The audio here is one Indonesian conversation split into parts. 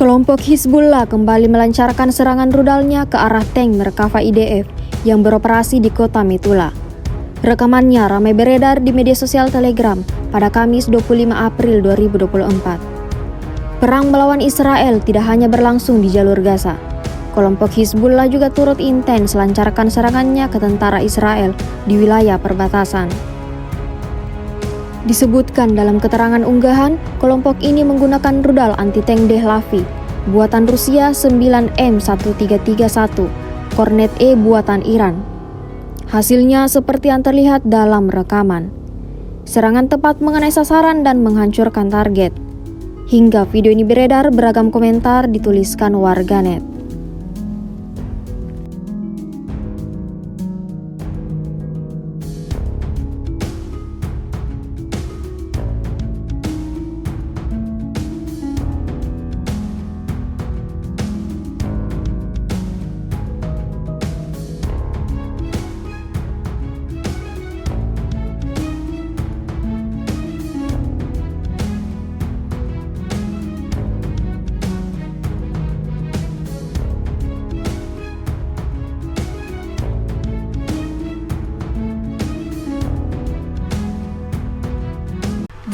Kelompok Hizbullah kembali melancarkan serangan rudalnya ke arah tank Merkava IDF yang beroperasi di kota Metula. Rekamannya ramai beredar di media sosial Telegram pada Kamis 25 April 2024. Perang melawan Israel tidak hanya berlangsung di jalur Gaza. Kelompok Hizbullah juga turut intens lancarkan serangannya ke tentara Israel di wilayah perbatasan. Disebutkan dalam keterangan unggahan, kelompok ini menggunakan rudal anti-tank Dehlavi buatan Rusia 9M1331, Kornet E buatan Iran. Hasilnya seperti yang terlihat dalam rekaman. Serangan tepat mengenai sasaran dan menghancurkan target. Hingga video ini beredar, beragam komentar dituliskan warganet.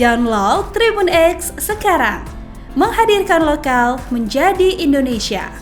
Download Tribun X sekarang, menghadirkan lokal menjadi Indonesia.